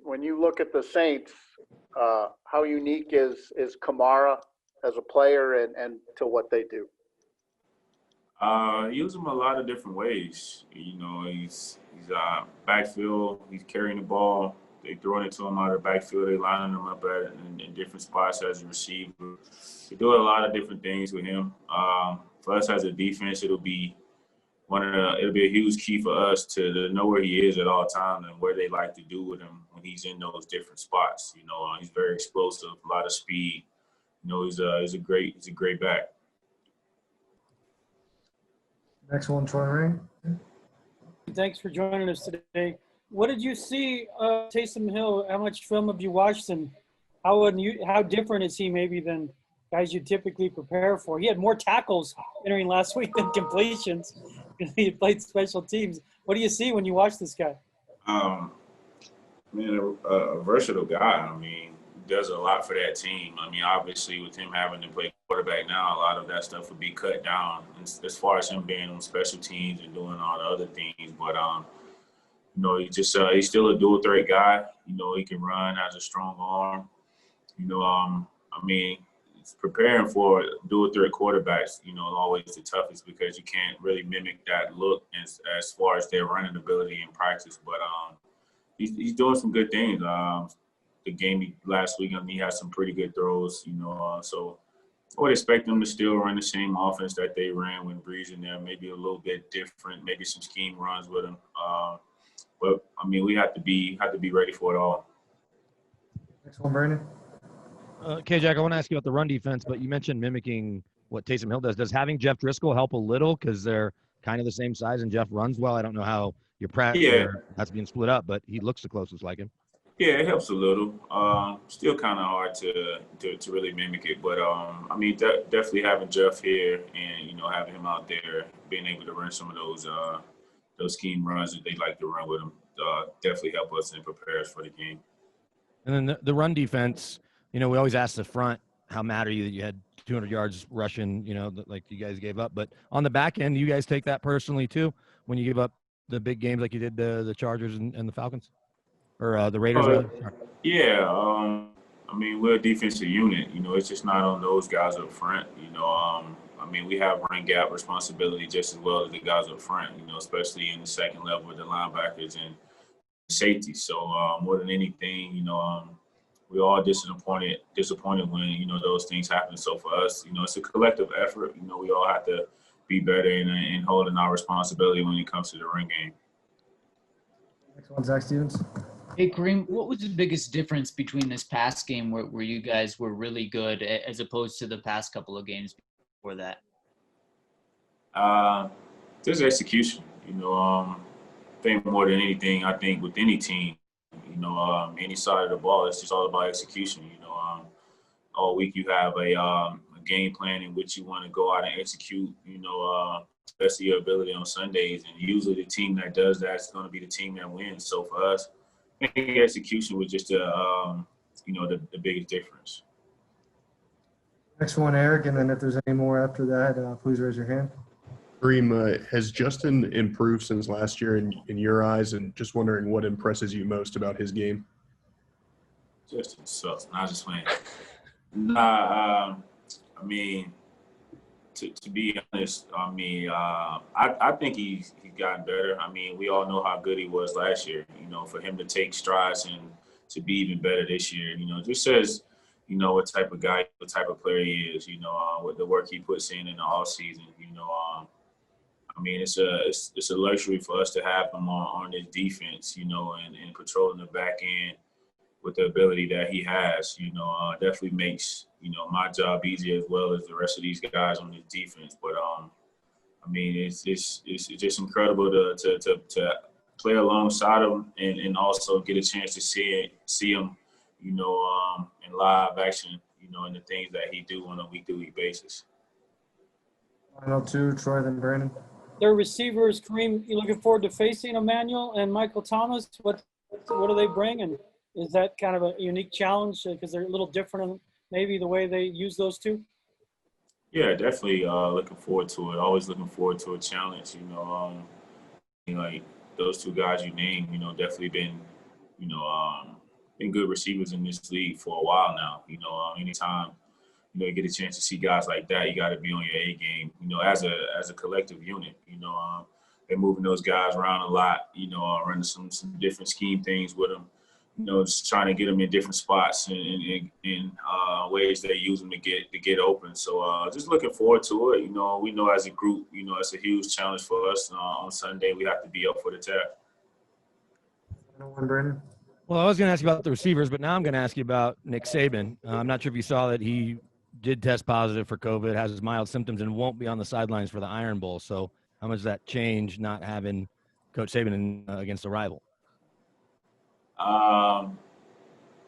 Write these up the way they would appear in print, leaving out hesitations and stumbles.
When you look at the Saints, how unique is Kamara as a player and to what they do? Use him a lot of different ways. He's backfield. He's carrying the ball. They throwing it to him out of the backfield. They lining him up in different spots as a receiver. They do a lot of different things with him. For us as a defense, it'll be a huge key for us to know where he is at all times and where they like to do with him when he's in those different spots. He's very explosive, a lot of speed. He's a great back. Next one, Troy Ring. Thanks for joining us today. What did you see Taysom Hill? How much film have you watched, and how different is he maybe than guys you typically prepare for? He had more tackles entering last week than completions because he played special teams. What do you see when you watch this guy? A versatile guy. Does a lot for that team. Obviously, with him having to play quarterback now, a lot of that stuff would be cut down as far as him being on special teams and doing all the other things. But he's still a dual threat guy. He can run, has a strong arm. It's preparing for dual threat quarterbacks, always the toughest because you can't really mimic that look as far as their running ability in practice. But he's doing some good things. The game last week, he had some pretty good throws, so I would expect them to still run the same offense that they ran when Breeze in there, maybe a little bit different, maybe some scheme runs with him. But we have to be ready for it all. Next one, Brandon. Jack, I want to ask you about the run defense, but you mentioned mimicking what Taysom Hill does. Does having Jeff Driscoll help a little because they're kind of the same size and Jeff runs well? I don't know how your practice that's being split up, but he looks the closest like him. Yeah, it helps a little. Still kind of hard to really mimic it, but definitely having Jeff here and having him out there, being able to run some of those scheme runs that they like to run with him, definitely help us and prepare us for the game. And then the run defense, we always ask the front how mad are you that you had 200 yards rushing, like you guys gave up. But on the back end, you guys take that personally too when you give up the big games like you did the Chargers and the Falcons? Or the Raiders? Yeah, we're a defensive unit. It's just not on those guys up front. We have run gap responsibility just as well as the guys up front. Especially in the second level with the linebackers and safety. So more than anything, we're all disappointed when those things happen. So for us, it's a collective effort. We all have to be better in holding our responsibility when it comes to the run game. Next one, Zach Stevens. Hey, Kareem, what was the biggest difference between this past game where you guys were really good as opposed to the past couple of games before that? There's execution. I think more than anything, I think with any team, any side of the ball, it's just all about execution. All week you have a game plan in which you want to go out and execute, best of your ability on Sundays. And usually the team that does that is going to be the team that wins. So for us, I think execution was just the biggest difference. Next one, Eric, and then if there's any more after that, please raise your hand. Kareem, has Justin improved since last year in your eyes? And just wondering what impresses you most about his game? Justin sucks. Not just playing. To be honest, I think he's gotten better. We all know how good he was last year. For him to take strides and to be even better this year, just says, what type of guy, what type of player he is. With the work he puts in the off season. It's a luxury for us to have him on his defense. And patrolling the back end with the ability that he has. Definitely makes my job easier as well as the rest of these guys on this defense. But it's just incredible to play alongside him and also get a chance to see him, in live action, and the things that he do on a week-to-week basis. Final two, Troy, then Brandon. Their receivers, Kareem, you looking forward to facing Emmanuel and Michael Thomas? What do they bring? And is that kind of a unique challenge because they're a little different in maybe the way they use those two? Yeah, definitely looking forward to it. Always looking forward to a challenge. Like those two guys you named, definitely been Been good receivers in this league for a while now. Anytime you get a chance to see guys like that, you got to be on your A game. As a collective unit. They're moving those guys around a lot. Running some different scheme things with them. Just trying to get them in different spots and in ways they use them to get open. So just looking forward to it. We know as a group, it's a huge challenge for us. On Sunday, we have to be up for the task. Brendan. Well, I was going to ask you about the receivers, but now I'm going to ask you about Nick Saban. I'm not sure if you saw that he did test positive for COVID, has his mild symptoms, and won't be on the sidelines for the Iron Bowl. So how much does that change not having Coach Saban against a rival?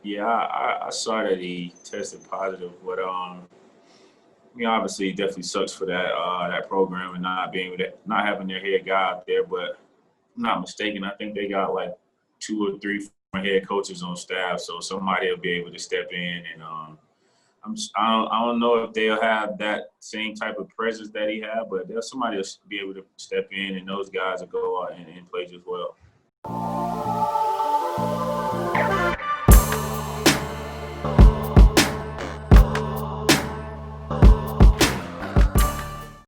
Yeah, I saw that he tested positive, but obviously it definitely sucks for that program and not having their head guy out there. But if I'm not mistaken, I think they got like 2 or 3 former head coaches on staff, so somebody will be able to step in. And I don't know if they'll have that same type of presence that he had, but somebody will be able to step in, and those guys will go out and play as well.